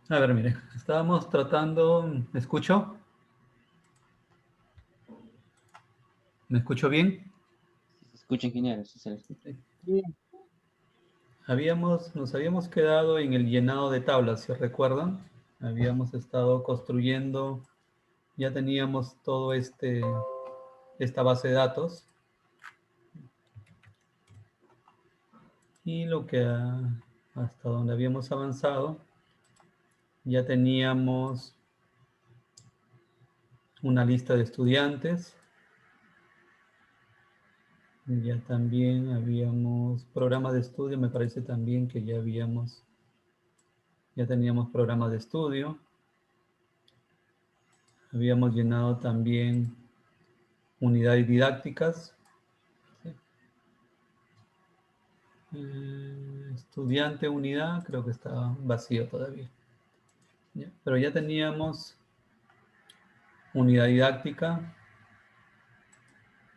A ver, mire, estábamos tratando, ¿me escucho? ¿Me escucho bien? Si se escucha, ingeniero, si se le escucha. Bien. Nos habíamos quedado en el llenado de tablas, ¿se recuerdan? Habíamos estado construyendo, ya teníamos todo esta base de datos y hasta donde habíamos avanzado, ya teníamos una lista de estudiantes, ya también habíamos programa de estudio, me parece también que ya teníamos programa de estudio. Habíamos llenado también unidades didácticas. ¿Sí? Estudiante unidad, creo que está vacío todavía. ¿Ya? Pero ya teníamos unidad didáctica,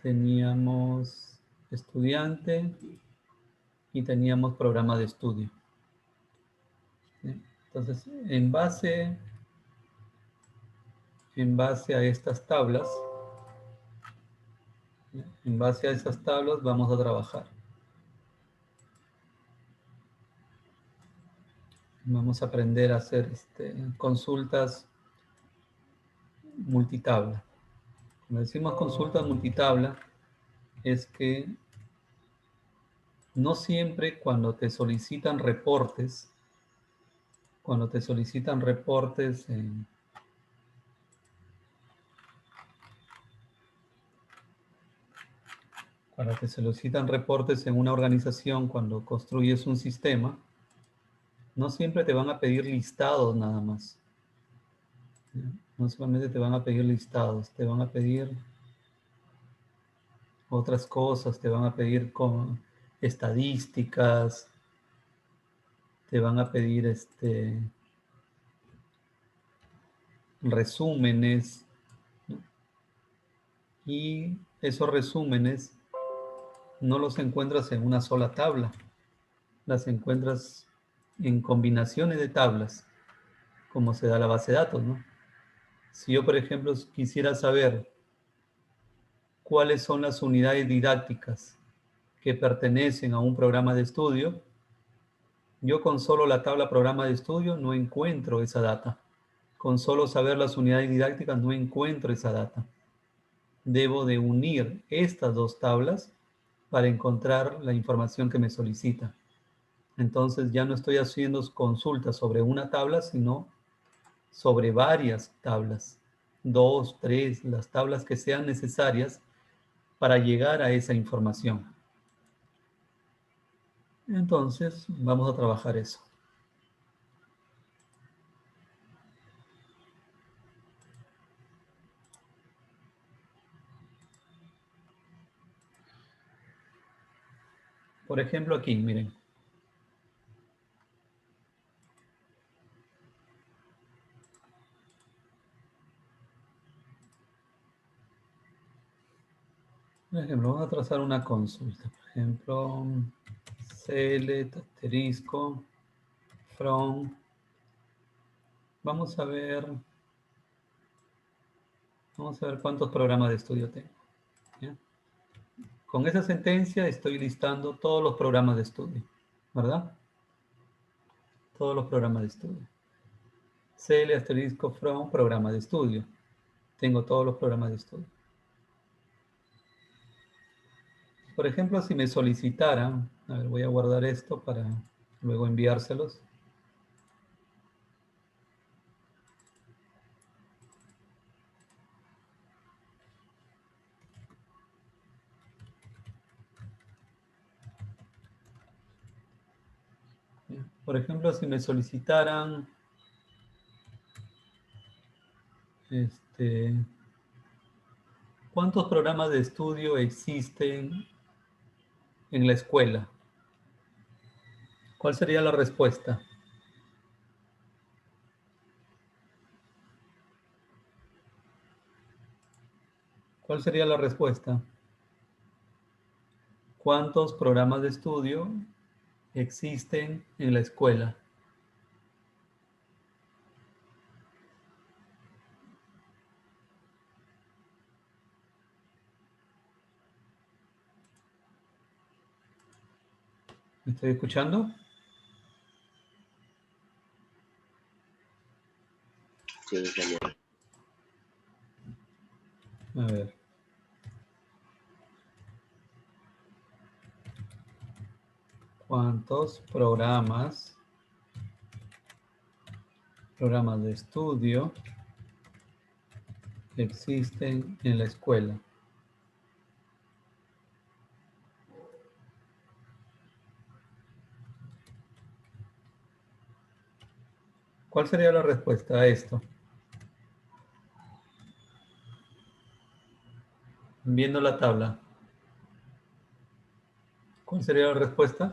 teníamos estudiante y teníamos programa de estudio. ¿Sí? Entonces, en base a estas tablas, ¿sí? En base a esas tablas vamos a trabajar. Vamos a aprender a hacer consultas multitabla. Cuando decimos consultas multitabla, es que no siempre cuando te solicitan reportes en una organización, cuando construyes un sistema, no siempre te van a pedir listados nada más. No solamente te van a pedir listados, te van a pedir otras cosas, te van a pedir con estadísticas, te van a pedir resúmenes, ¿no? Y esos resúmenes no los encuentras en una sola tabla, las encuentras en combinaciones de tablas, como se da la base de datos, ¿no? Si yo, por ejemplo, quisiera saber cuáles son las unidades didácticas que pertenecen a un programa de estudio, yo con solo la tabla programa de estudio no encuentro esa data. Con solo saber las unidades didácticas no encuentro esa data. Debo de unir estas dos tablas para encontrar la información que me solicita. Entonces ya no estoy haciendo consultas sobre una tabla, sino sobre varias tablas, 2, 3, las tablas que sean necesarias para llegar a esa información. Entonces vamos a trabajar eso. Por ejemplo, aquí, miren. Por ejemplo, vamos a trazar una consulta. Por ejemplo, select, asterisco, from. Vamos a ver cuántos programas de estudio tengo. ¿Ya? Con esa sentencia estoy listando todos los programas de estudio, ¿verdad? Todos los programas de estudio. CL asterisco from programa de estudio. Tengo todos los programas de estudio. Por ejemplo, si me solicitaran, a ver, voy a guardar esto para luego enviárselos. Por ejemplo, si me solicitaran ¿cuántos programas de estudio existen en la escuela? ¿Cuál sería la respuesta? ¿Cuál sería la respuesta? ¿Cuántos programas de estudio existen en la escuela? ¿Me estoy escuchando? Sí, señor. A ver. ¿Cuántos programas de estudio existen en la escuela? ¿Cuál sería la respuesta a esto? Viendo la tabla, ¿cuál sería la respuesta?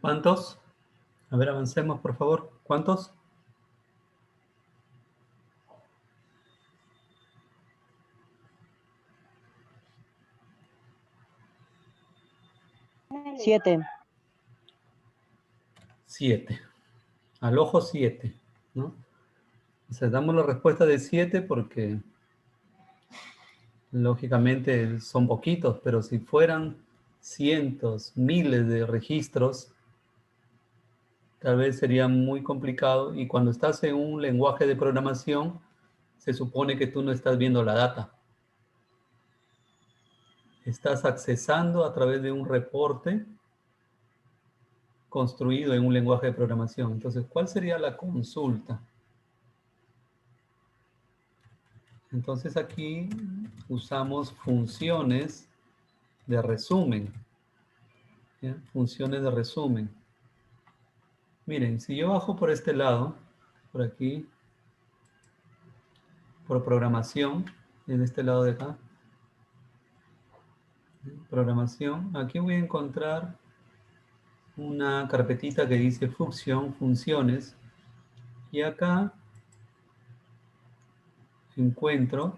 ¿Cuántos? A ver, avancemos, por favor. ¿Cuántos? 7. 7. Al ojo 7, ¿no? O sea, damos la respuesta de 7 porque lógicamente son poquitos, pero si fueran cientos, miles de registros, tal vez sería muy complicado. Y cuando estás en un lenguaje de programación, se supone que tú no estás viendo la data. Estás accesando a través de un reporte construido en un lenguaje de programación. Entonces, ¿cuál sería la consulta? Entonces aquí usamos funciones de resumen. ¿Ya? Funciones de resumen. Miren, si yo bajo por este lado, por aquí, por programación, en este lado de acá, programación, aquí voy a encontrar una carpetita que dice funciones, y acá encuentro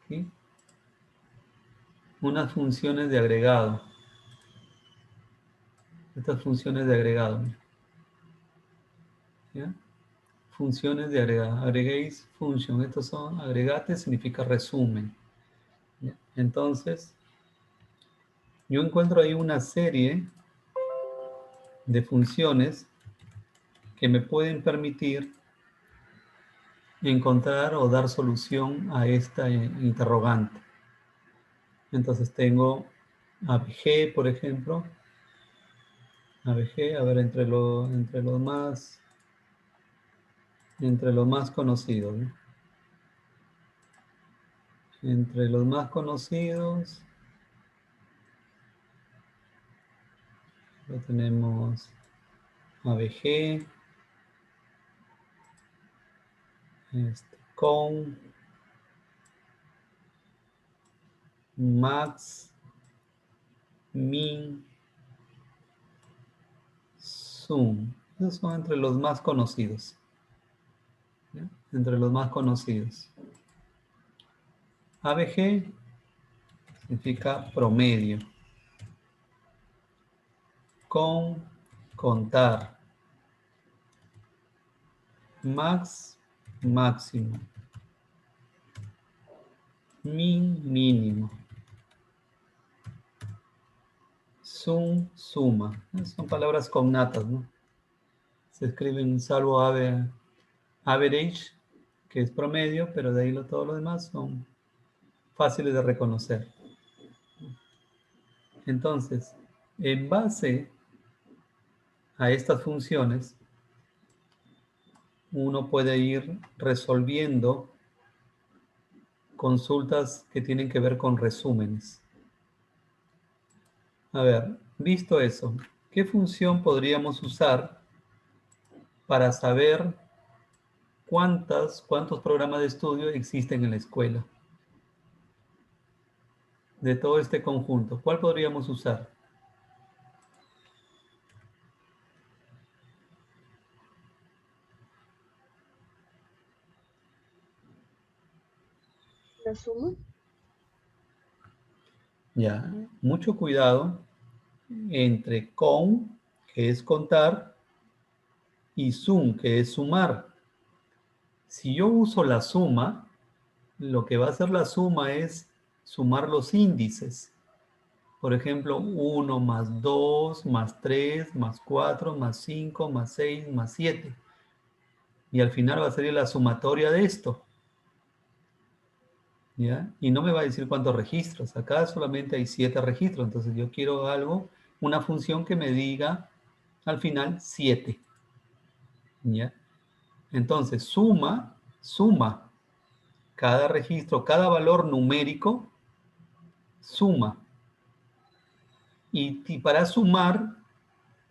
¿sí? unas funciones de agregado. Estas funciones de agregado. ¿Ya? Funciones de agregado. Aggregate function. Estos son agregates, significa resumen. ¿Ya? Entonces, yo encuentro ahí una serie de funciones que me pueden permitir encontrar o dar solución a esta interrogante. Entonces tengo ABG, por ejemplo. ABG, a ver, entre los más conocidos, ¿no? Entre los más conocidos, lo tenemos ABG, con, max, min, sum. Esos son entre los más conocidos. ¿Ya? Entre los más conocidos. ABG significa promedio. Con, contar. Max, máximo. Min, mínimo. Sum, suma. Son palabras cognatas, ¿no? Se escriben salvo average, que es promedio, pero de ahí todo lo demás son fáciles de reconocer. Entonces, en base a estas funciones, uno puede ir resolviendo consultas que tienen que ver con resúmenes. A ver, visto eso, ¿qué función podríamos usar para saber cuántos programas de estudio existen en la escuela? De todo este conjunto, ¿cuál podríamos usar? La suma. Ya, mucho cuidado entre con, que es contar, y sum, que es sumar. Si yo uso la suma, lo que va a hacer la suma es sumar los índices. Por ejemplo, 1 más 2 más 3 más 4 más 5 más 6 más 7. Y al final va a salir la sumatoria de esto. ¿Ya? Y no me va a decir cuántos registros. Acá solamente hay 7 registros. Entonces yo quiero algo, una función que me diga al final 7. ¿Ya? Entonces suma cada registro, cada valor numérico, suma. Y para sumar,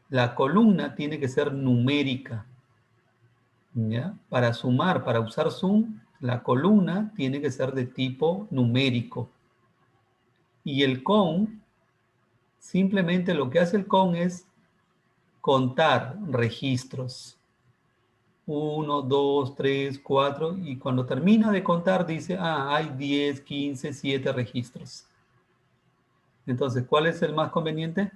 la columna tiene que ser numérica. ¿Ya? Para sumar, para usar sum, la columna tiene que ser de tipo numérico. Y el con, simplemente lo que hace el con es contar registros. 1, 2, 3, 4, y cuando termina de contar dice, hay 10, 15, 7 registros. Entonces, ¿cuál es el más conveniente?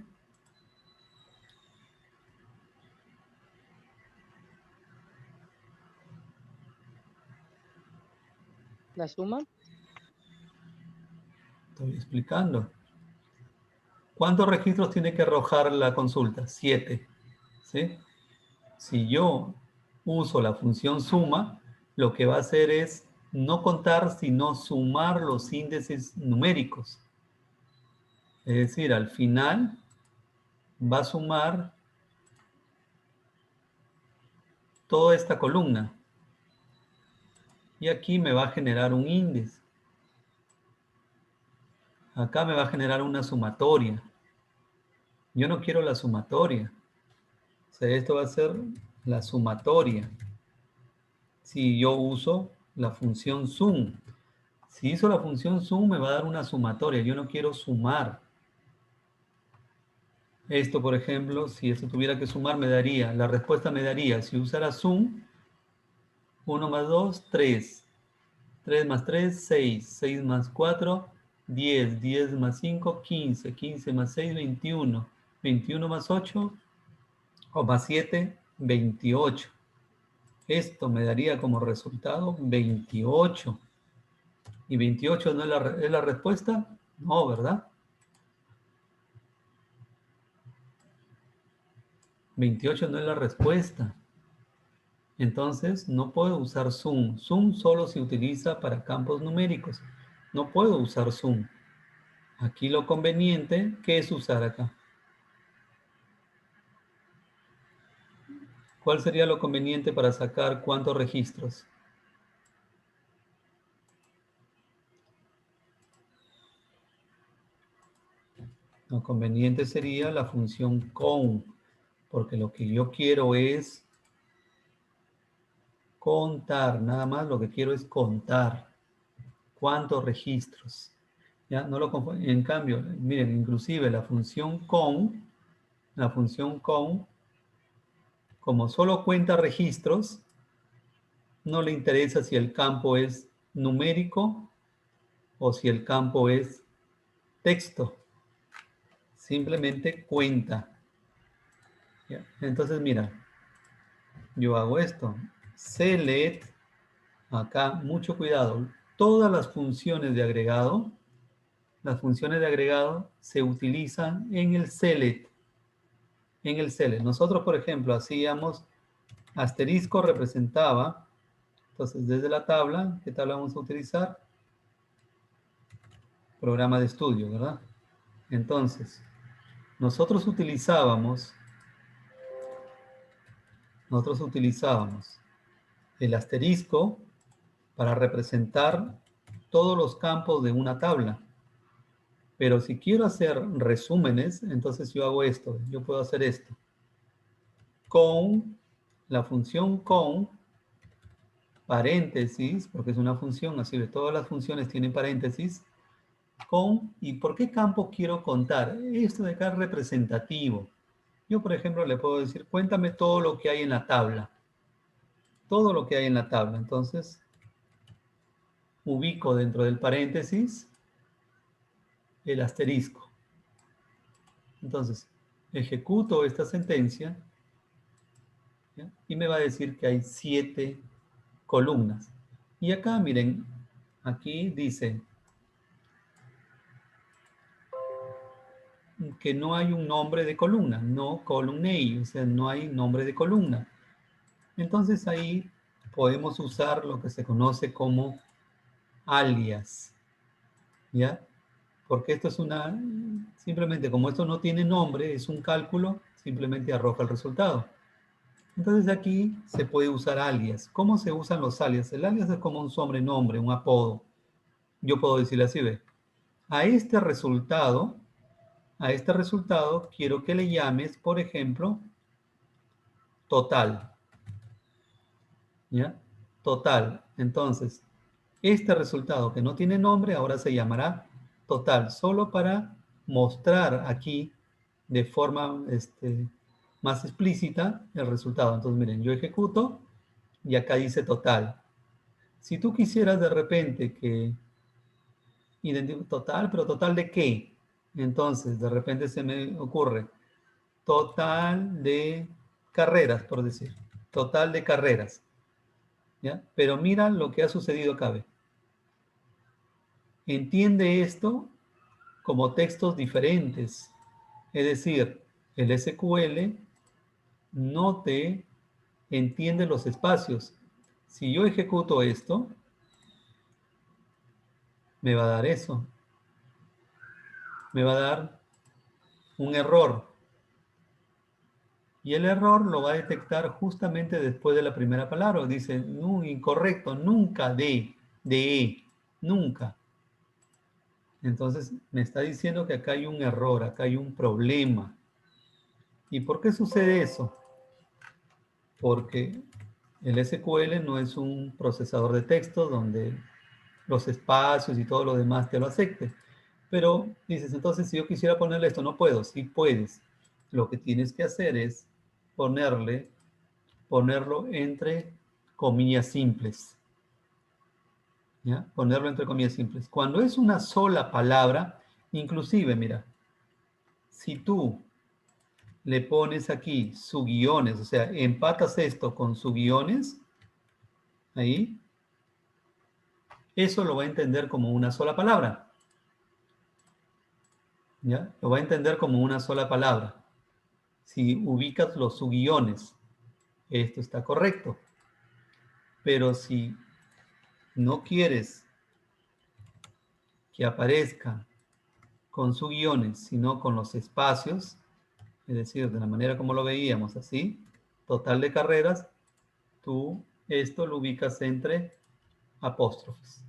La suma. Estoy explicando. ¿Cuántos registros tiene que arrojar la consulta? 7. ¿Sí? Si yo uso la función suma, lo que va a hacer es no contar, sino sumar los índices numéricos. Es decir, al final va a sumar toda esta columna. Y aquí me va a generar un índice. Acá me va a generar una sumatoria. Yo no quiero la sumatoria. O sea, esto va a ser la sumatoria. Si yo uso la función sum. Si hizo la función sum, me va a dar una sumatoria. Yo no quiero sumar. Esto, por ejemplo, si esto tuviera que sumar, la respuesta me daría, si usara sum, 1 más 2, 3. 3 más 3, 6. 6 más 4, 10. 10 más 5, 15. 15 más 6, 21. 21 más 8, o más 7, 28. Esto me daría como resultado 28. ¿Y 28 no es la respuesta? No, ¿verdad? 28 no es la respuesta. Entonces, no puedo usar sum. Sum solo se utiliza para campos numéricos. No puedo usar sum. Aquí lo conveniente, ¿qué es usar acá? ¿Cuál sería lo conveniente para sacar cuántos registros? Lo conveniente sería la función count, porque lo que yo quiero es contar, nada más lo que quiero es contar cuántos registros. ¿Ya? No lo en cambio, miren, inclusive la función count, como solo cuenta registros, no le interesa si el campo es numérico o si el campo es texto. Simplemente cuenta. ¿Ya? Entonces, mira, yo hago esto. Select, acá, mucho cuidado. Todas las funciones de agregado se utilizan en el select. En el select. Nosotros, por ejemplo, hacíamos asterisco representaba. Entonces, desde la tabla, ¿qué tabla vamos a utilizar? Programa de estudio, ¿verdad? Entonces, nosotros utilizábamos el asterisco para representar todos los campos de una tabla. Pero si quiero hacer resúmenes, entonces yo hago esto. Yo puedo hacer esto. Con la función con paréntesis, porque es una función, así de todas las funciones tienen paréntesis, con, ¿y por qué campo quiero contar? Esto de acá es representativo. Yo, por ejemplo, le puedo decir, cuéntame todo lo que hay en la tabla. Todo lo que hay en la tabla. Entonces, ubico dentro del paréntesis el asterisco. Entonces, ejecuto esta sentencia, ¿ya? Y me va a decir que hay 7 columnas. Y acá, miren, aquí dice que no hay un nombre de columna, no column name, o sea, no hay nombre de columna. Entonces ahí podemos usar lo que se conoce como alias, ¿ya? Porque esto es simplemente como esto no tiene nombre, es un cálculo, simplemente arroja el resultado. Entonces aquí se puede usar alias. ¿Cómo se usan los alias? El alias es como un sobrenombre, un apodo. Yo puedo decirle así, ve, a este resultado quiero que le llames, por ejemplo, total. ¿Ya? Total. Entonces, este resultado que no tiene nombre ahora se llamará total, solo para mostrar aquí de forma más explícita el resultado. Entonces, miren, yo ejecuto y acá dice total. Si tú quisieras de repente que total, pero total de qué? Entonces, de repente se me ocurre total de carreras, por decir. Total de carreras. ¿Ya? Pero mira lo que ha sucedido acá. ¿Ve? Entiende esto como textos diferentes. Es decir, el SQL no te entiende los espacios. Si yo ejecuto esto, me va a dar eso. Me va a dar un error. Y el error lo va a detectar justamente después de la primera palabra. Dice, no, incorrecto, nunca de, nunca. Entonces me está diciendo que acá hay un error, acá hay un problema. ¿Y por qué sucede eso? Porque el SQL no es un procesador de texto donde los espacios y todo lo demás te lo acepte. Pero dices, entonces si yo quisiera ponerle esto, no puedo. Sí puedes. Lo que tienes que hacer es ponerlo entre comillas simples. ¿Ya? Ponerlo entre comillas simples. Cuando es una sola palabra, inclusive, mira, si tú le pones aquí subguiones, o sea, empatas esto con subguiones, ahí, eso lo va a entender como una sola palabra. ¿Ya? Lo va a entender como una sola palabra. Si ubicas los subguiones, esto está correcto. Pero si no quieres que aparezca con subguiones, sino con los espacios, es decir, de la manera como lo veíamos, así, total de carreras, tú esto lo ubicas entre apóstrofes.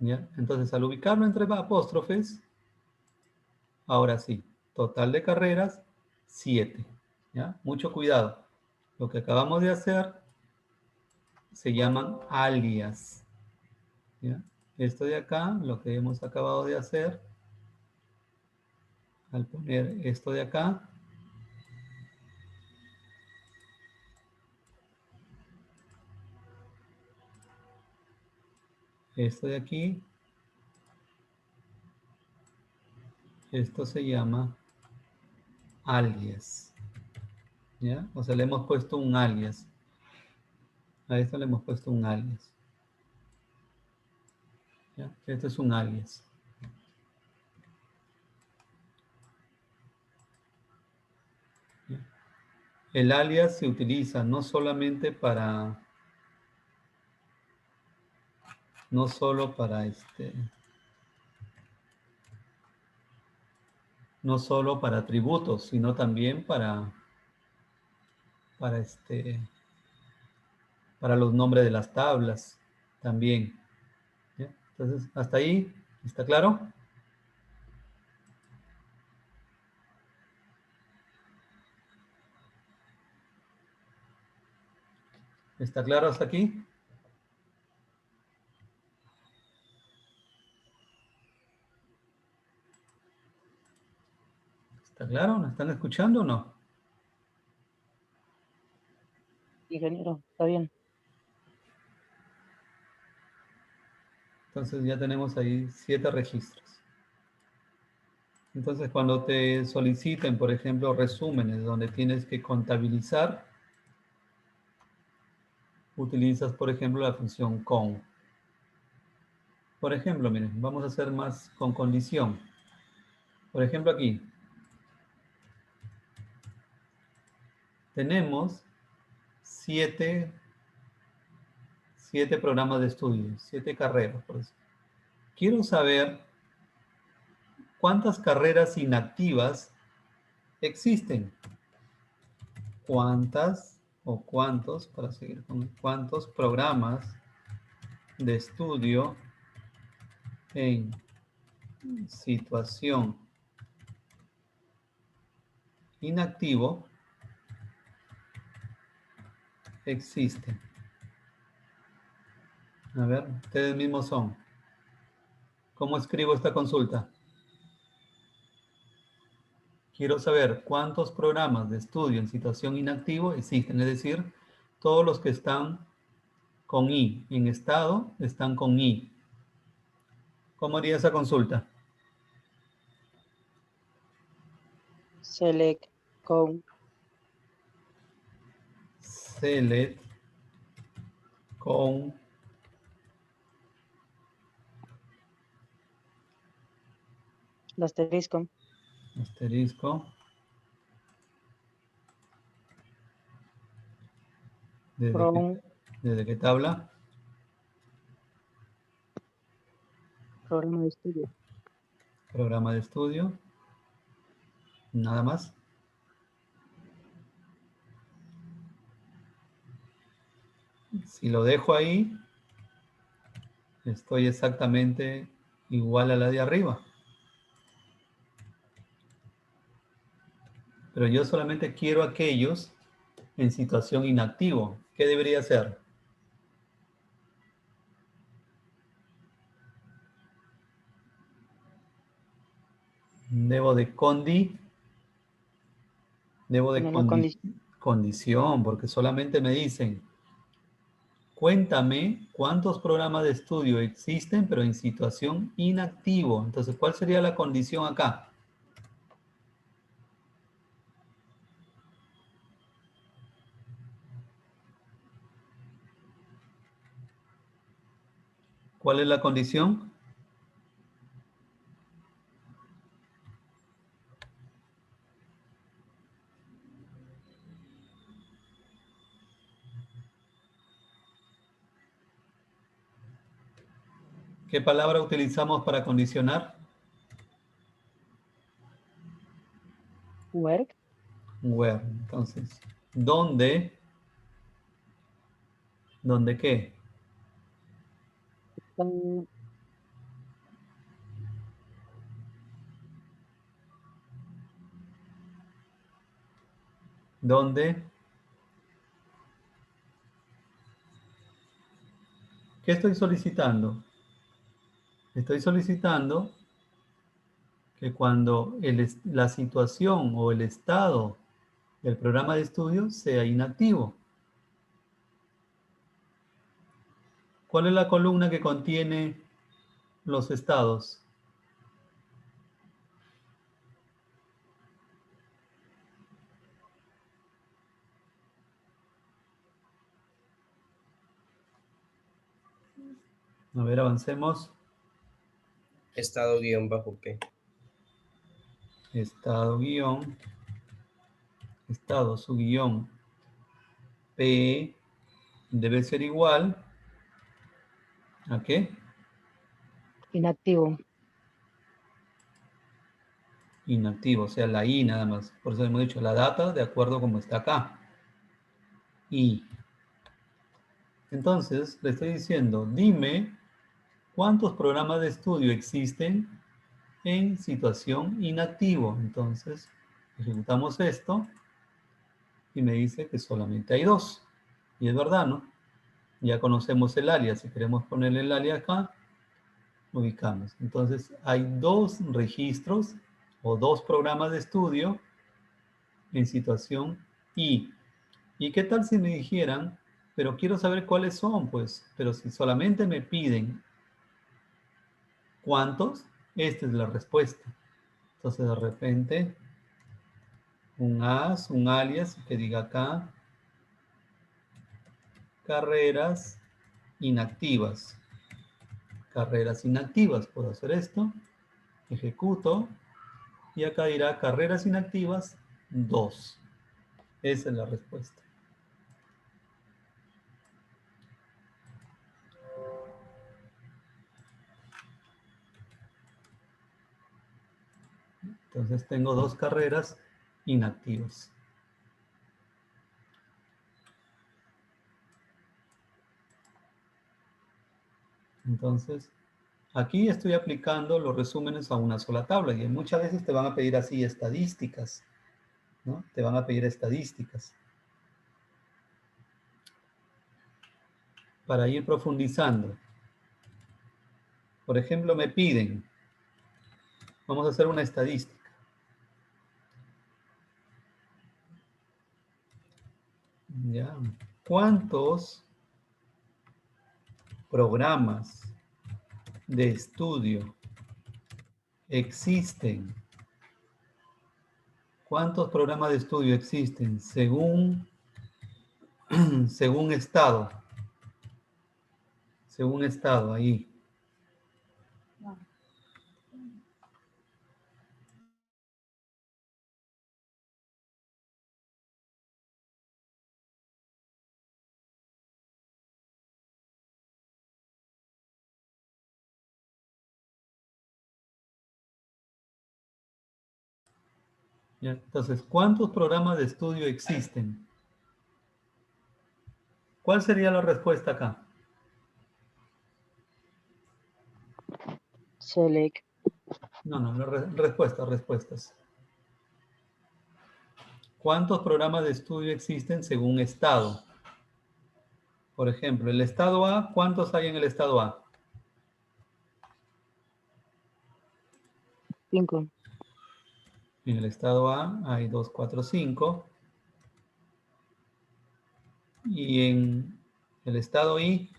¿Ya? Entonces, al ubicarlo entre apóstrofes, ahora sí, total de carreras, 7. ¿Ya? Mucho cuidado. Lo que acabamos de hacer se llaman alias. ¿Ya? Esto de acá, lo que hemos acabado de hacer, al poner esto de acá, esto de aquí, esto se llama alias. ¿Ya? O sea, le hemos puesto un alias. A esto le hemos puesto un alias. ¿Ya? Esto es un alias. ¿Ya? El alias se utiliza no solamente no solo para no solo para atributos, sino también para para los nombres de las tablas también. ¿Ya? Entonces, hasta ahí, ¿está claro? ¿Está claro hasta aquí? ¿Está claro? ¿Me están escuchando o no? Ingeniero, está bien. Entonces ya tenemos ahí 7 registros. Entonces cuando te soliciten, por ejemplo, resúmenes donde tienes que contabilizar, utilizas, por ejemplo, la función con. Por ejemplo, miren, vamos a hacer más con condición. Por ejemplo, aquí tenemos 7 programas de estudio, 7 carreras. Por eso. Quiero saber cuántas carreras inactivas existen. ¿Cuántas o cuántos, para seguir con cuántos programas de estudio en situación inactivo existen? A ver, ustedes mismos son. ¿Cómo escribo esta consulta? Quiero saber cuántos programas de estudio en situación inactivo existen, es decir, todos los que están con I en estado están con I. ¿Cómo haría esa consulta? Select con Select con el asterisco. asterisco. From ¿Desde qué tabla? programa de estudio. Programa de estudio. Nada más. Si lo dejo ahí, estoy exactamente igual a la de arriba. Pero yo solamente quiero aquellos en situación inactivo. ¿Qué debería hacer? Debo de Poner la condición. condición, porque solamente me dicen, cuéntame cuántos programas de estudio existen, pero en situación inactivo. Entonces, ¿cuál sería la condición acá? ¿Cuál es la condición? ¿Qué palabra utilizamos para condicionar? Work. Where. Entonces, ¿dónde? ¿Dónde qué? Con ¿Dónde? ¿Qué estoy solicitando? Estoy solicitando que cuando la situación o el estado del programa de estudio sea inactivo. ¿Cuál es la columna que contiene los estados? A ver, avancemos. Estado guión bajo P. Estado guión, estado su guión P debe ser igual ¿a qué? inactivo. Inactivo, o sea, la I nada más. Por eso hemos dicho la data de acuerdo como está acá. I. Entonces, le estoy diciendo, dime cuántos programas de estudio existen en situación inactivo. Entonces, ejecutamos esto y me dice que solamente hay 2. Y es verdad, ¿no? Ya conocemos el alias. Si queremos ponerle el alias acá, ubicamos. Entonces, hay 2 registros o 2 programas de estudio en situación I. ¿Y qué tal si me dijeran, pero quiero saber cuáles son? Pues, pero si solamente me piden cuántos, esta es la respuesta. Entonces, de repente, un alias que diga acá, carreras inactivas. Carreras inactivas, puedo hacer esto, ejecuto, y acá dirá carreras inactivas 2. Esa es la respuesta. Entonces tengo 2 carreras inactivas. Entonces, aquí estoy aplicando los resúmenes a una sola tabla y muchas veces te van a pedir así estadísticas, ¿no? Te van a pedir estadísticas. Para ir profundizando. Por ejemplo, me piden, vamos a hacer una estadística. ¿Ya? ¿Cuántos programas de estudio existen? ¿Cuántos programas de estudio existen según estado? Según estado, ahí. ¿Ya? Entonces, ¿cuántos programas de estudio existen? ¿Cuál sería la respuesta acá? Select. No, respuestas. ¿Cuántos programas de estudio existen según estado? Por ejemplo, el estado A, ¿cuántos hay en el estado A? 5. En el estado A hay 2, 4, 5. Y en el estado I,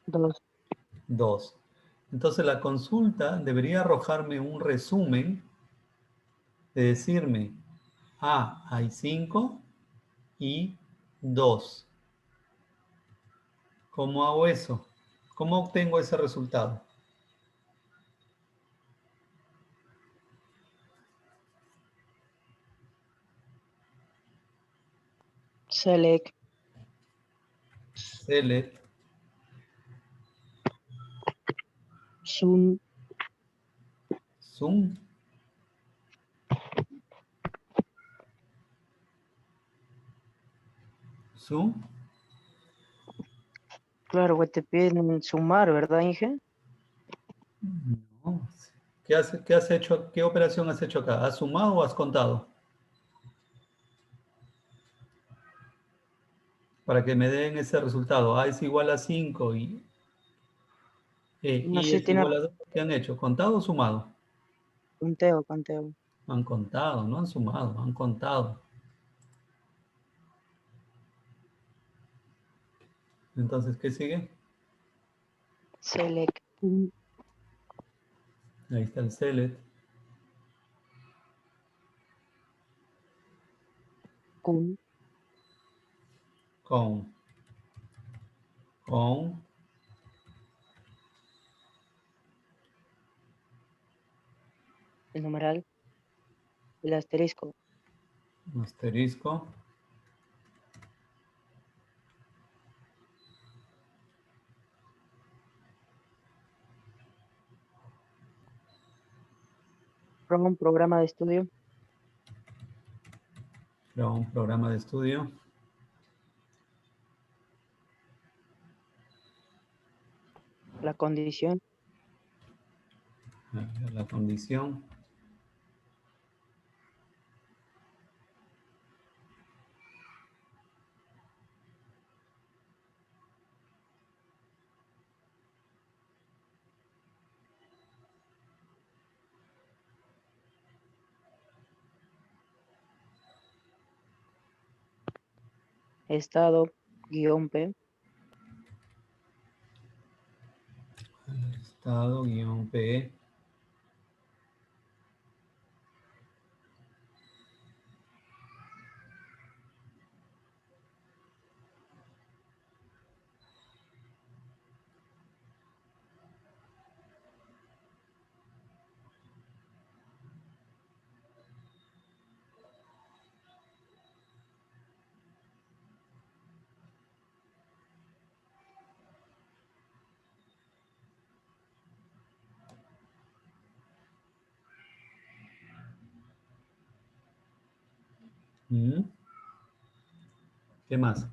2. 2. Entonces la consulta debería arrojarme un resumen de decirme, hay 5 y 2. ¿Cómo hago eso? ¿Cómo obtengo ese resultado? Select. Select. Zoom. Zoom. Zoom. Claro, pues te piden sumar, ¿verdad, Inge? No. ¿Qué has hecho? ¿Qué operación has hecho acá? ¿Has sumado o has contado? Para que me den ese resultado. A es igual a 5 y No I sé, es tiene igual a 2. ¿Qué han hecho? ¿Contado o sumado? conteo. Han contado, no han sumado, han contado. Entonces, ¿qué sigue? Select. Ahí está el select. Con. Con. El numeral. El asterisco. Asterisco. From programa de estudio. Un programa de estudio. condición. A ver, la condición. Estado guión P. Estado guión P. ¿Mm? ¿Qué más?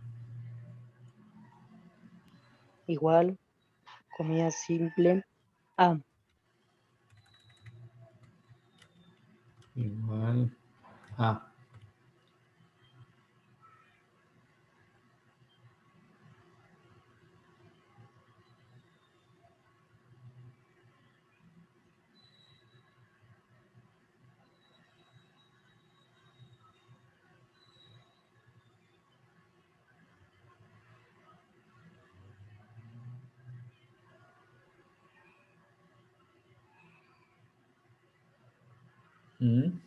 Igual, comida simple. A. Igual a. ¿Mm?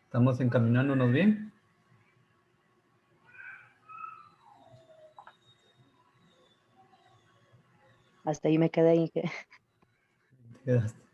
¿Estamos encaminándonos bien? Hasta ahí me quedé y que Quedaste.